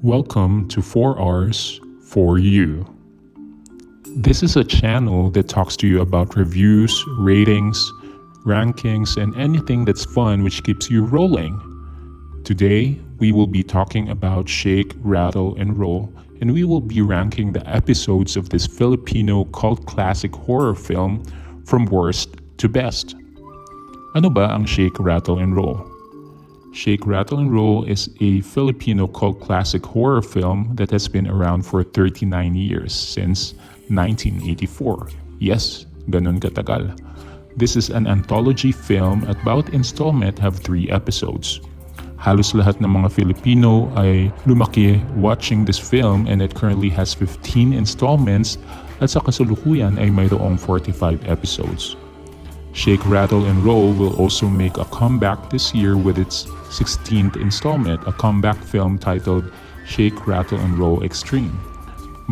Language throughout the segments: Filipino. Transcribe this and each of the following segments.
Welcome to 4 Hours for You. This is a channel that talks to you about reviews, ratings, rankings, and anything that's fun which keeps you rolling. Today, we will be talking about Shake, Rattle, and Roll, and we will be ranking the episodes of this Filipino cult classic horror film from worst to best. Ano ba ang Shake, Rattle, and Roll? Shake, Rattle, and Roll is a Filipino cult classic horror film that has been around for 39 years, since 1984. Yes, ganun katagal. This is an anthology film at bawat installment have 3 episodes. Halos lahat ng mga Filipino ay lumaki watching this film and it currently has 15 installments at sa kasalukuyan ay mayroong 45 episodes. Shake, Rattle, and Roll will also make a comeback this year with its 16th installment, a comeback film titled Shake, Rattle, and Roll Extreme.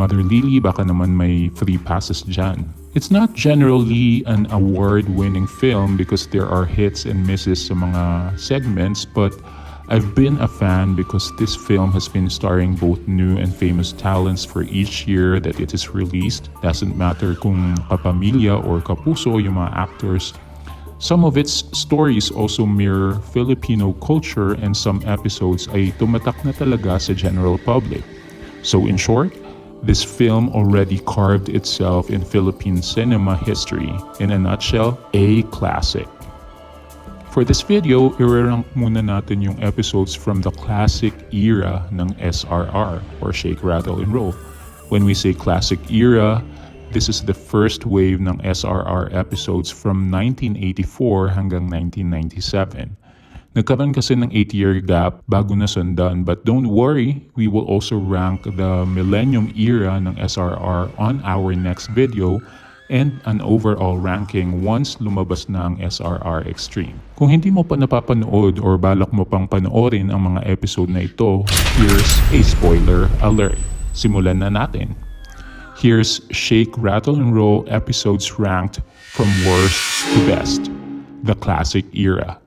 Mother Lily, baka naman may free passes dyan. It's not generally an award-winning film because there are hits and misses sa mga segments, but I've been a fan because this film has been starring both new and famous talents for each year that it is released. Doesn't matter kung kapamilya or kapuso yung mga actors. Some of its stories also mirror Filipino culture and some episodes ay tumatak na talaga sa general public. So in short, this film already carved itself in Philippine cinema history. In a nutshell, a classic. For this video, i-rank muna natin yung episodes from the classic era ng SRR or Shake, Rattle, and Roll. When we say classic era, this is the first wave ng SRR episodes from 1984 hanggang 1997. Nagkaroon kasi ng 8-year gap bago nasundan, but don't worry, we will also rank the millennium era ng SRR on our next video and an overall ranking once lumabas na ang SRR Extreme. Kung hindi mo pa napapanood or balak mo pang panoorin ang mga episode na ito, here's a spoiler alert. Simulan na natin. Here's Shake, Rattle, and Roll episodes ranked from worst to best, the classic era.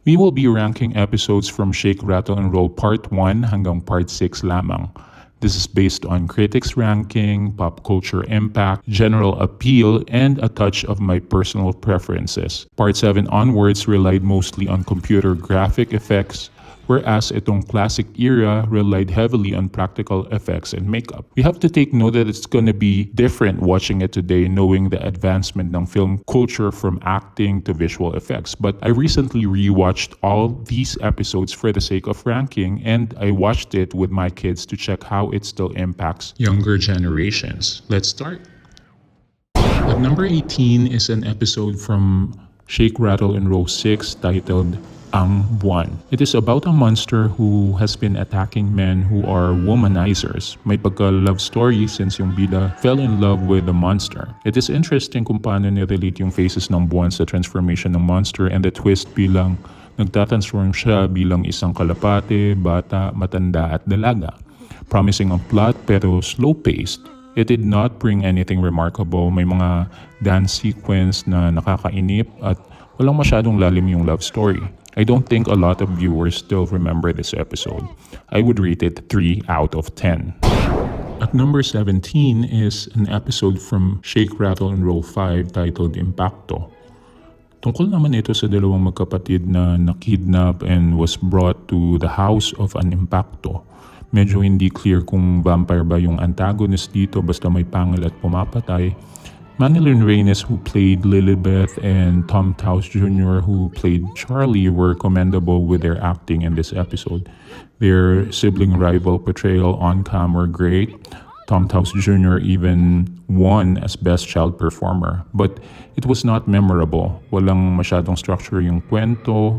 We will be ranking episodes from Shake, Rattle, and Roll Part 1 hanggang Part 6 lamang. This is based on critics' ranking, pop culture impact, general appeal, and a touch of my personal preferences. Part 7 onwards relied mostly on computer graphic effects, whereas itong classic era relied heavily on practical effects and makeup. We have to take note that it's gonna be different watching it today, knowing the advancement ng film culture from acting to visual effects. But I recently rewatched all these episodes for the sake of ranking, and I watched it with my kids to check how it still impacts younger generations. Let's start. At number 18 is an episode from Shake, Rattle, and Roll 6 titled Ang Buwan. It is about a monster who has been attacking men who are womanizers. May pagka-love story since yung bida fell in love with the monster. It is interesting kung paano nirelate yung faces ng buwan sa transformation ng monster and the twist bilang nagtatransform siya bilang isang kalapate, bata, matanda at dalaga. Promising ang plot pero slow-paced. It did not bring anything remarkable. May mga dance sequence na nakakainip at walang masyadong lalim yung love story. I don't think a lot of viewers still remember this episode. I would rate it 3 out of 10. At number 17 is an episode from Shake, Rattle, and Roll 5 titled Impacto. Tungkol naman ito sa dalawang magkapatid na nakidnap and was brought to the house of an impacto. Medyo hindi clear kung vampire ba yung antagonist dito, basta may pangil at pumapatay. Manilyn Reynes, who played Lilibeth, and Tom Taus Jr., who played Charlie, were commendable with their acting in this episode. Their sibling rival portrayal on cam were great. Tom Taus Jr. even won as Best Child Performer. But it was not memorable. Walang masyadong structure yung kwento.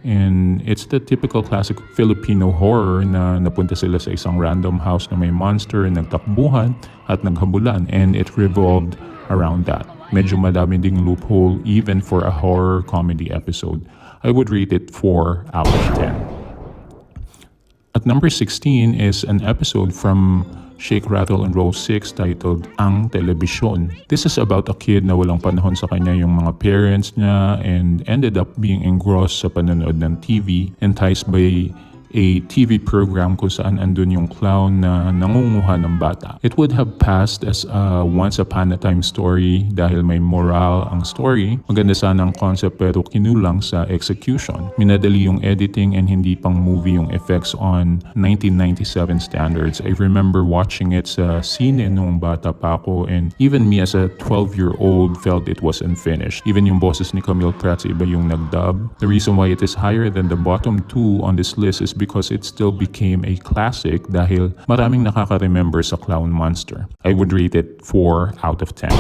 And it's the typical classic Filipino horror na napunta sila sa isang random house na may monster, nagtakbuhan at naghabulan. And it revolved around that. Medyo madami ding loophole even for a horror comedy episode. I would rate it 4 out of 10. At number 16 is an episode from Shake, Rattle, and Roll 6 titled Ang Telebisyon. This is about a kid na walang panahon sa kanya yung mga parents niya and ended up being engrossed sa panonood ng TV, enticed by a TV program kung saan andun yung clown na nangunguha ng bata. It would have passed as a once upon a time story dahil may moral ang story. Maganda sana ang concept pero kinulang sa execution. Minadali yung editing and hindi pang movie yung effects on 1997 standards. I remember watching it sa sine nung bata pa ako, and even me as a 12-year-old felt it was unfinished. Even yung boses ni Camille Pratt iba yung nagdub. The reason why it is higher than the bottom two on this list is because it still became a classic dahil maraming nakaka-remember sa clown monster. I would rate it 4 out of 10.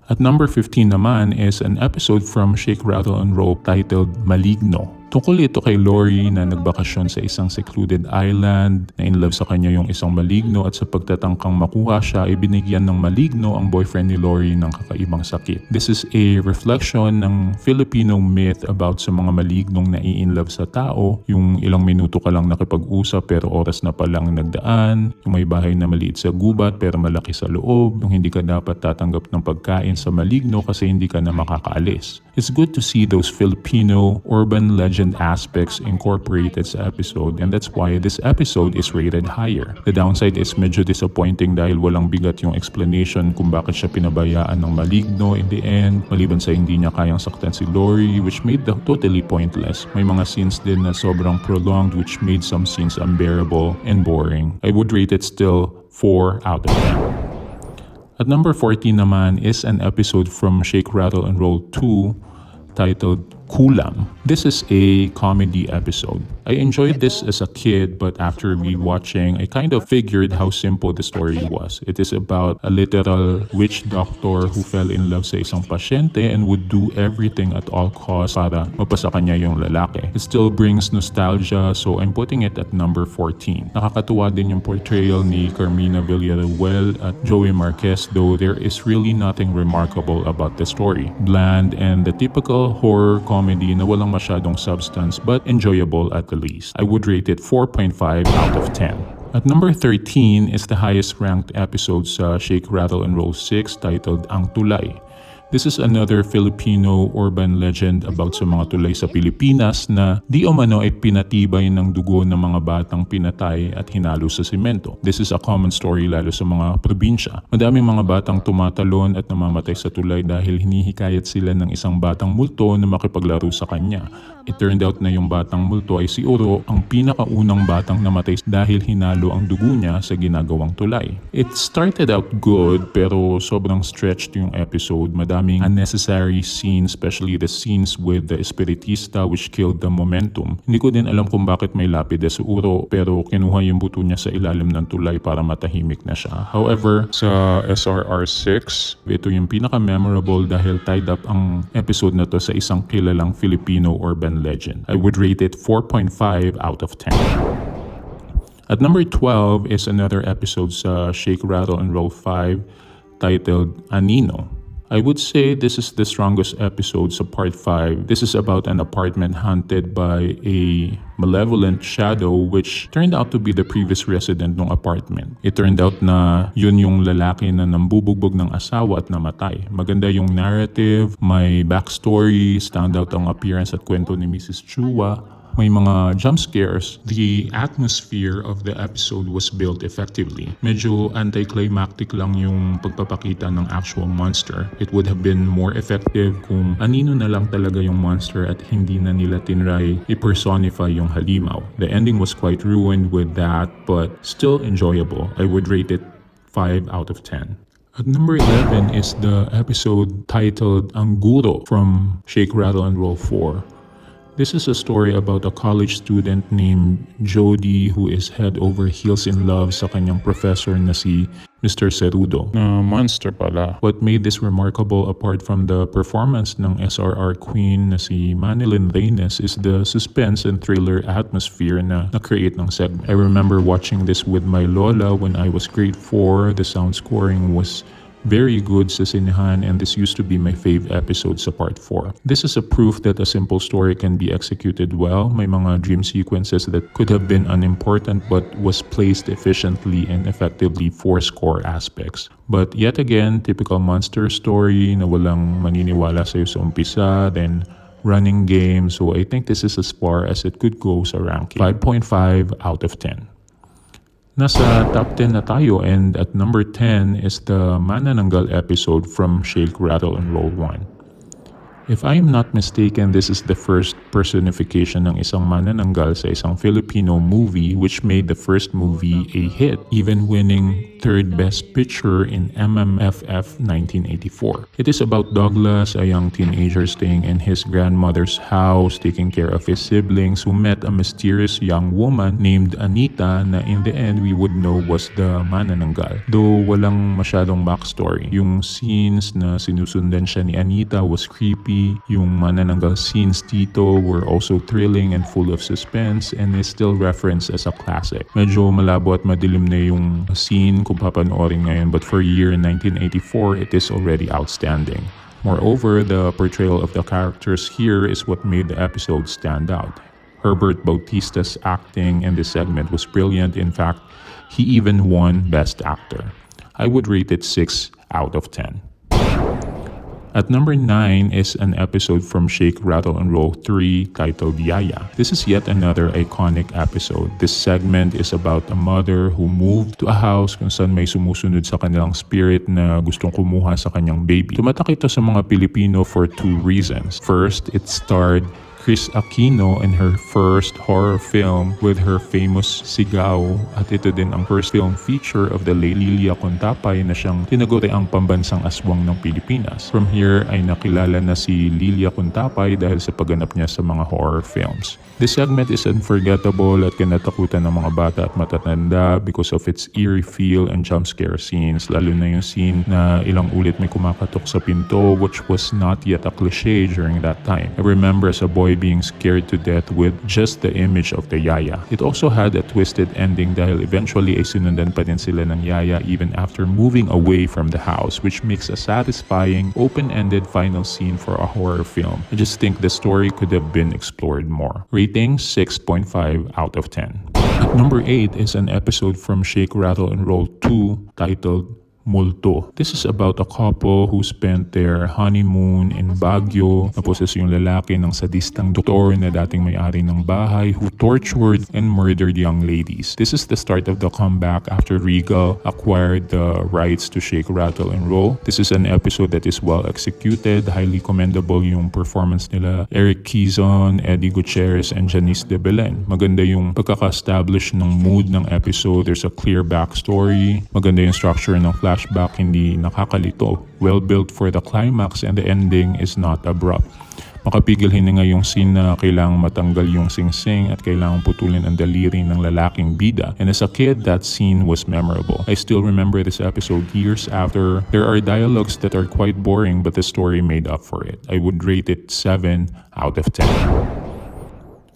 At number 15 naman is an episode from Shake, Rattle and Roll titled Maligno. Tungkol ito kay Lori na nagbakasyon sa isang secluded island, na in love sa kanya yung isang maligno, at sa pagtatangkang makuha siya, ibinigyan ng maligno ang boyfriend ni Lori ng kakaibang sakit. This is a reflection ng Filipino myth about sa mga malignong nai-inlove sa tao, yung ilang minuto ka lang nakipag-usap pero oras na palang nagdaan, yung may bahay na maliit sa gubat pero malaki sa loob, yung hindi ka dapat tatanggap ng pagkain sa maligno kasi hindi ka na makakaalis. It's good to see those Filipino urban legend aspects incorporated sa episode, and that's why this episode is rated higher. The downside is medyo disappointing dahil walang bigat yung explanation kung bakit siya pinabayaan ng maligno in the end, maliban sa hindi niya kayang saktan si Lori, which made the totally pointless. May mga scenes din na sobrang prolonged which made some scenes unbearable and boring. I would rate it still 4 out of 10. At number 14 naman is an episode from Shake, Rattle and Roll 2 titled Kulam. This is a comedy episode. I enjoyed this as a kid, but after rewatching, I kind of figured how simple the story was. It is about a literal witch doctor who fell in love sa isang pasyente and would do everything at all costs para mapasa kanya yung lalaki. It still brings nostalgia, so I'm putting it at number 14. Nakakatuwa din yung portrayal ni Carmina Villarreal at Joey Marquez, though there is really nothing remarkable about the story. Bland and the typical horror comedy na walang masyadong substance but enjoyable at the least. I would rate it 4.5 out of 10. At number 13 is the highest ranked episode sa Shake, Rattle and Roll 6 titled Ang Tulay. This is another Filipino urban legend about sa mga tulay sa Pilipinas na di umano ay pinatibay ng dugo ng mga batang pinatay at hinalo sa simento. This is a common story lalo sa mga probinsya. Madaming mga batang tumatalon at namamatay sa tulay dahil hinihikayat sila ng isang batang multo na makipaglaro sa kanya. It turned out na yung batang multo ay si Uro, ang pinakaunang batang namatay dahil hinalo ang dugo niya sa ginagawang tulay. It started out good pero sobrang stretched yung episode. Madaming unnecessary scenes, especially the scenes with the espiritista which killed the momentum. Hindi ko din alam kung bakit may lapide sa Uro pero kinuha yung buto niya sa ilalim ng tulay para matahimik na siya. However, sa SRR 6, ito yung pinaka-memorable dahil tied up ang episode na to sa isang kilalang Filipino urban legend. I would rate it 4.5 out of 10. At number 12 is another episode sa Shake, Rattle and Roll 5 titled Anino. I would say this is the strongest episode sa part 5. This is about an apartment haunted by a malevolent shadow which turned out to be the previous resident ng apartment. It turned out na yun yung lalaki na nambubugbog ng asawa at namatay. Maganda yung narrative, may backstory, stand out ang appearance at kwento ni Mrs. Chua. May mga jump scares. The atmosphere of the episode was built effectively. Medyo anticlimactic lang yung pagpapakita ng actual monster. It would have been more effective kung anino na lang talaga yung monster at hindi na nila tinry i-personify yung halimaw. The ending was quite ruined with that, but still enjoyable. I would rate it 5 out of 10. At number 11 is the episode titled Ang Guro from Shake, Rattle and Roll 4. This is a story about a college student named Jody who is head over heels in love sa kanyang professor na si Mr. Cerudo. Na monster pala. What made this remarkable apart from the performance ng SRR queen na si Manilyn Reynes is the suspense and thriller atmosphere na na-create ng segment. I remember watching this with my lola when I was grade 4. The sound scoring was very good sa sinehan, and this used to be my fave episode sa part 4. This is a proof that a simple story can be executed well. May mga dream sequences that could have been unimportant but was placed efficiently and effectively for score aspects. But yet again, typical monster story na walang maniniwala sa'yo sa umpisa, then running game. So I think this is as far as it could go sa ranking. 5.5 out of 10. Nasa top 10 na tayo, and at number 10 is the Manananggal episode from Shake, Rattle and Roll 1. If I am not mistaken, this is the first personification ng isang manananggal sa isang Filipino movie, which made the first movie a hit, even winning third best picture in MMFF 1984. It is about Douglas, a young teenager staying in his grandmother's house, taking care of his siblings, who met a mysterious young woman named Anita na in the end we would know was the manananggal. Though walang masyadong backstory. Yung scenes na sinusundan siya ni Anita was creepy. Yung manananggal scenes dito were also thrilling and full of suspense and is still referenced as a classic. Medyo malabo at madilim na yung scene kung papanoorin ngayon, but for year 1984, it is already outstanding. Moreover, the portrayal of the characters here is what made the episode stand out. Herbert Bautista's acting in this segment was brilliant. In fact, he even won Best Actor. I would rate it 6 out of 10. At number 9 is an episode from Shake, Rattle and Roll 3 titled Yaya. This is yet another iconic episode. This segment is about a mother who moved to a house kung saan may sumusunod sa kanilang spirit na gustong kumuha sa kanyang baby. Tumatak ito sa mga Pilipino for two reasons. First, it starred Chris Aquino in her first horror film with her famous Sigaw, at ito din ang first film feature of the late Lilia Contapay na siyang tinaguri ang pambansang aswang ng Pilipinas. From here ay nakilala na si Lilia Contapay dahil sa pagganap niya sa mga horror films. This segment is unforgettable at kinatakutan ng mga bata at matatanda because of its eerie feel and jump scare scenes, lalo na yung scene na ilang ulit may kumakatok sa pinto, which was not yet a cliche during that time. I remember as a boy being scared to death with just the image of the Yaya. It also had a twisted ending dahil eventually ay sinundan pa din sila ng Yaya even after moving away from the house, which makes a satisfying, open-ended final scene for a horror film. I just think the story could have been explored more. Rating 6.5 out of 10. At number 8 is an episode from Shake, Rattle and Roll 2 titled Multo. This is about a couple who spent their honeymoon in Baguio. Naposes yung lalaki ng sadistang doktor na dating may-ari ng bahay who tortured and murdered young ladies. This is the start of the comeback after Regal acquired the rights to Shake, Rattle and Roll. This is an episode that is well executed. Highly commendable yung performance nila Eric Quizon, Eddie Gutierrez, and Janice de Belen. Maganda yung pagkaka-establish ng mood ng episode. There's a clear backstory. Maganda yung structure ng flashback, hindi nakakalito. Well built for the climax and the ending is not abrupt. Makapigil hininga yung scene na kailangang matanggal yung sing-sing at kailangang putulin ang daliri ng lalaking bida. And as a kid, that scene was memorable. I still remember this episode years after. There are dialogues that are quite boring, but the story made up for it. I would rate it 7 out of 10.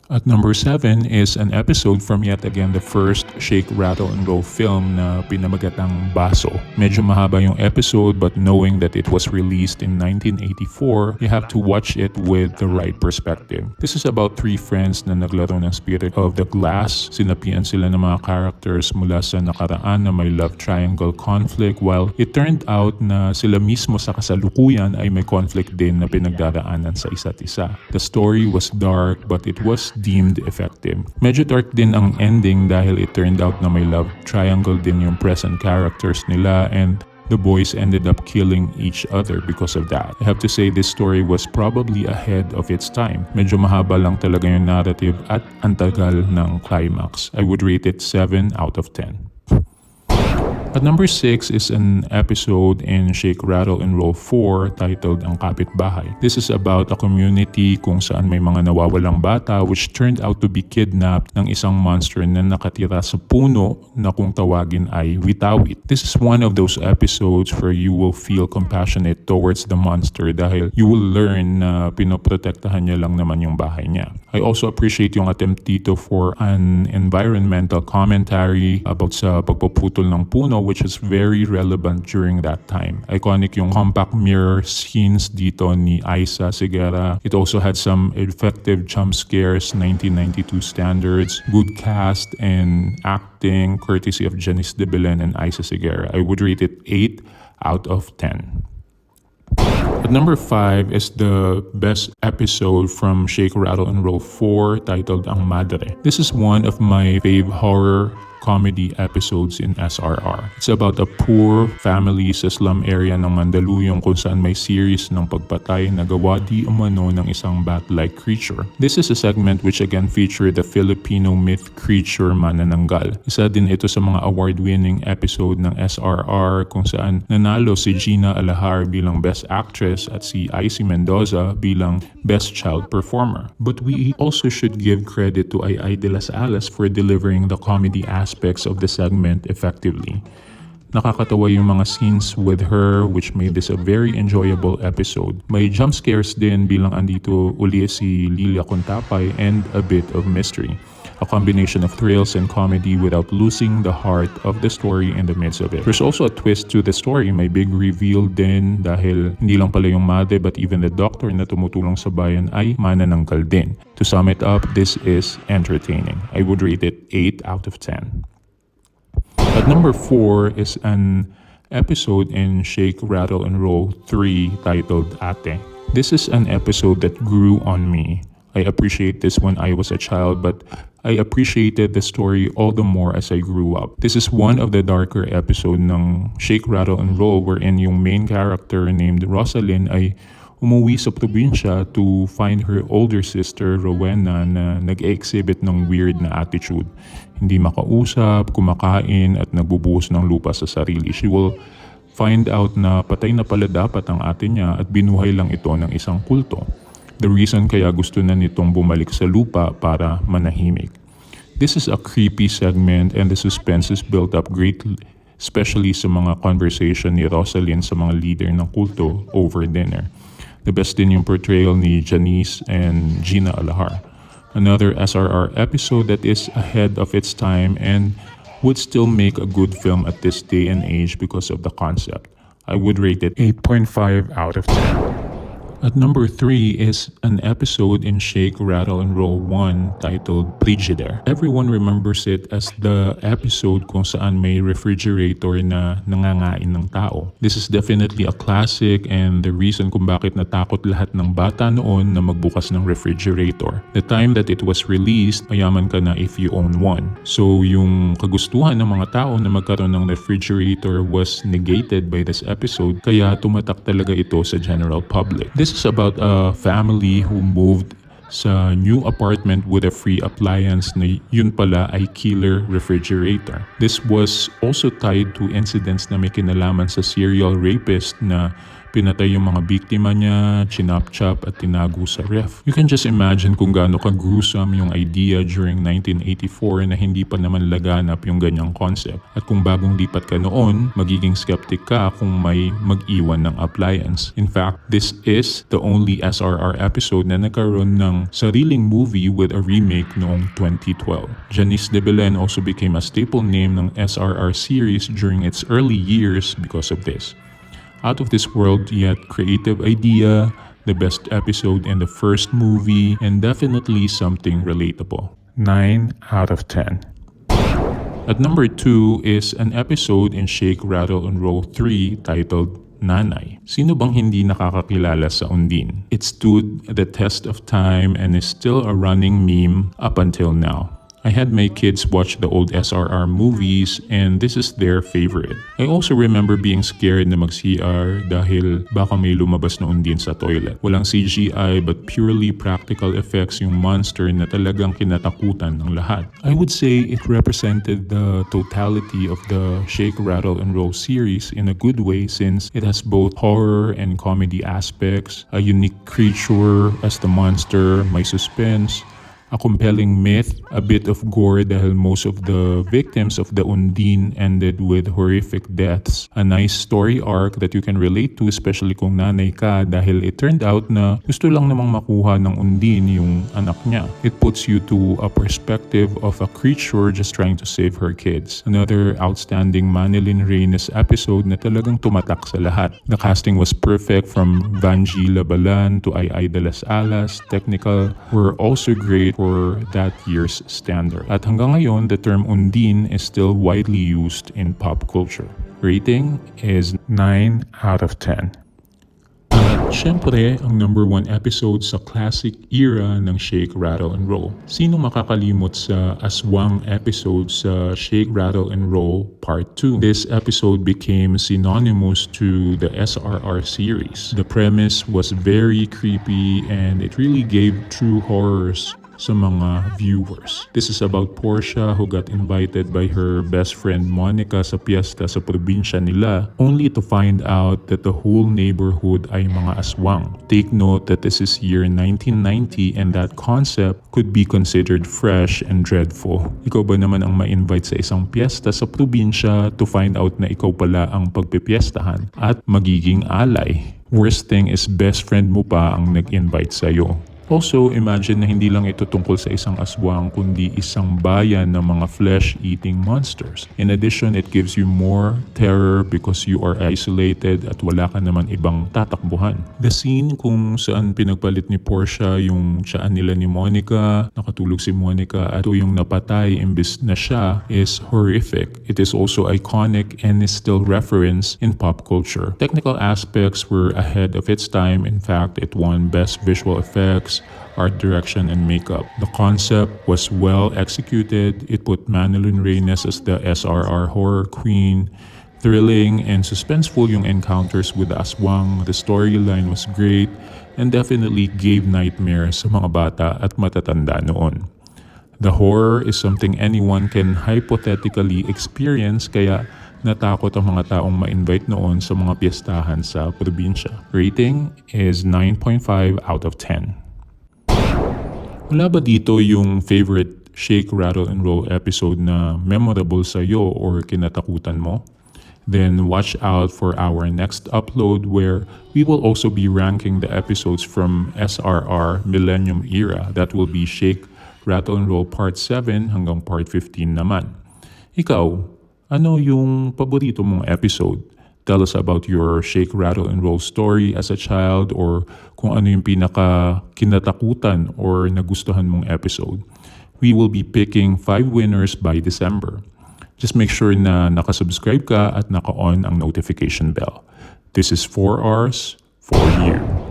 At number 7 is an episode from yet again the first Shake, Rattle and Roll film na pinamagatang Baso. Medyo mahaba yung episode, but knowing that it was released in 1984, you have to watch it with the right perspective. This is about three friends na naglaro ng Spirit of the Glass. Sinapian sila ng mga characters mula sa nakaraan na may love triangle conflict, while it turned out na sila mismo sa kasalukuyan ay may conflict din na pinagdaraanan sa isa't isa. The story was dark, but it was deemed effective. Medyo dark din ang ending dahil it turned out na may love triangle din yung present characters nila, and the boys ended up killing each other because of that. I have to say this story was probably ahead of its time. Medyo mahaba lang talaga yung narrative at antagal ng climax. I would rate it 7 out of 10. At number 6 is an episode in Shake, Rattle and Roll 4 titled Ang Kapitbahay. This is about a community kung saan may mga nawawalang bata which turned out to be kidnapped ng isang monster na nakatira sa puno na kung tawagin ay Witawit. This is one of those episodes where you will feel compassionate towards the monster dahil you will learn na pinoprotektahan niya lang naman yung bahay niya. I also appreciate yung attempt dito for an environmental commentary about sa pagpuputol ng puno, which is very relevant during that time. Iconic yung compact mirror scenes dito ni Aisa Sigera. It also had some effective jump scares, 1992 standards, good cast and acting courtesy of Janice de Belen and Aisa Sigera. I would rate it 8 out of 10. At number 5 is the best episode from Shake, Rattle and Roll 4 titled Ang Madre. This is one of my fave horror comedy episodes in SRR. It's about a poor family sa slum area ng Mandaluyong kung saan may series ng pagpatay na gawa di umano ng isang bat-like creature. This is a segment which again featured the Filipino myth creature Manananggal. Isa din ito sa mga award-winning episode ng SRR kung saan nanalo si Gina Alahar bilang Best Actress at si Icy Mendoza bilang Best Child Performer. But we also should give credit to Ay de las Alas for delivering the comedy aspects of the segment effectively. Nakakatawa yung mga scenes with her which made this a very enjoyable episode. May jump scares din bilang andito uli si Lilia Contapay and a bit of mystery. A combination of thrills and comedy without losing the heart of the story in the midst of it. There's also a twist to the story. May big reveal din dahil hindi lang pala yung madre but even the doctor na tumutulong sa bayan ay manananggal din. To sum it up, this is entertaining. I would rate it 8 out of 10. At number 4 is an episode in Shake, Rattle and Roll 3 titled Ate. This is an episode that grew on me. I appreciate this when I was a child, but I appreciated the story all the more as I grew up. This is one of the darker episode ng Shake, Rattle and Roll wherein yung main character named Rosalyn ay umuwi sa probinsya to find her older sister Rowena na nag-exhibit ng weird na attitude. Hindi makausap, kumakain at nagbubuhos ng lupa sa sarili. She will find out na patay na pala dapat ang ate niya at binuhay lang ito ng isang kulto. The reason kaya gusto na nitong bumalik sa lupa para manahimik. This is a creepy segment and the suspense is built up greatly, especially sa mga conversation ni Rosalyn sa mga leader ng kulto over dinner. The best din yung portrayal ni Janice and Gina Alahar. Another SRR episode that is ahead of its time and would still make a good film at this day and age because of the concept. I would rate it 8.5 out of 10. At number 3 is an episode in Shake, Rattle and Roll 1 titled Frigidaire. Everyone remembers it as the episode kung saan may refrigerator na nangangain ng tao. This is definitely a classic and the reason kung bakit natakot lahat ng bata noon na magbukas ng refrigerator. The time that it was released, mayaman ka na if you own one. So yung kagustuhan ng mga tao na magkaroon ng refrigerator was negated by this episode kaya tumatak talaga ito sa general public. This is about a family who moved sa new apartment with a free appliance na yun pala ay killer refrigerator. This was also tied to incidents na may kinalaman sa serial rapist na pinatay yung mga biktima niya, chinap-chop at tinago sa ref. You can just imagine kung gaano ka-gruesome yung idea during 1984 na hindi pa naman laganap yung ganyang concept. At kung bagong lipat ka noon, magiging skeptic ka kung may mag-iwan ng appliance. In fact, this is the only SRR episode na nagkaroon ng sariling movie with a remake noong 2012. Janice de Belen also became a staple name ng SRR series during its early years because of this. Out of this world yet creative idea, the best episode in the first movie, and definitely something relatable. 9 out of 10. At number 2 is an episode in Shake, Rattle and Roll 3 titled Nanay. Sino bang hindi nakakakilala sa Undin? It stood the test of time and is still a running meme up until now. I had my kids watch the old SRR movies and this is their favorite. I also remember being scared na mag-CR dahil baka may lumabas na Undin sa toilet. Walang CGI but purely practical effects yung monster na talagang kinatakutan ng lahat. I would say it represented the totality of the Shake, Rattle and Roll series in a good way since it has both horror and comedy aspects, a unique creature as the monster, may suspense, a compelling myth, a bit of gore dahil most of the victims of the Undin ended with horrific deaths, a nice story arc that you can relate to especially kung nanay ka dahil it turned out na gusto lang namang makuha ng Undin yung anak niya. It puts you to a perspective of a creature just trying to save her kids. Another outstanding Manilyn Reyes episode na talagang tumatak sa lahat. The casting was perfect from Vanji Labalan to Ay de las Alas. Technical were also great for that year's standard. At hanggang ngayon, the term Undin is still widely used in pop culture. Rating is 9 out of 10. Siyempre, ang number one episode sa classic era ng Shake, Rattle and Roll. Sino makakalimot sa aswang episode sa Shake, Rattle and Roll Part 2? This episode became synonymous to the SRR series. The premise was very creepy and it really gave true horrors sa mga viewers. This is about Portia who got invited by her best friend Monica sa piyesta sa probinsya nila only to find out that the whole neighborhood ay mga aswang. Take note that this is year 1990 and that concept could be considered fresh and dreadful. Ikaw ba naman ang ma-invite sa isang piyesta sa probinsya to find out na ikaw pala ang pagpipiestahan at magiging alay? Worst thing is best friend mo pa ang nag-invite sa'yo. Also, imagine na hindi lang ito tungkol sa isang aswang kundi isang bayan ng mga flesh-eating monsters. In addition, it gives you more terror because you are isolated at wala ka naman ibang tatakbuhan. The scene kung saan pinagpalit ni Portia yung tiyaan nila ni Monica, nakatulog si Monica at yung napatay imbis na siya is horrific. It is also iconic and is still referenced in pop culture. Technical aspects were ahead of its time. In fact, it won Best Visual Effects, art direction, and makeup. The concept was well executed. It put Manilyn Reyes as the SRR horror queen. Thrilling and suspenseful yung encounters with the aswang. The storyline was great and definitely gave nightmares sa mga bata at matatanda noon. The horror is something anyone can hypothetically experience kaya natakot ang mga taong ma-invite noon sa mga piyestahan sa probinsya. Rating is 9.5 out of 10. Wala ba dito yung favorite Shake, Rattle and Roll episode na memorable sa'yo or kinatakutan mo? Then watch out for our next upload where we will also be ranking the episodes from SRR Millennium Era. That will be Shake, Rattle and Roll Part 7 hanggang Part 15 naman. Ikaw, ano yung paborito mong episode? Tell us about your Shake, Rattle, and Roll story as a child or kung ano yung pinaka kinatakutan or nagustuhan mong episode. We will be picking 5 winners by December. Just make sure na nakasubscribe ka at naka-on ang notification bell. This is 4 Rs for you.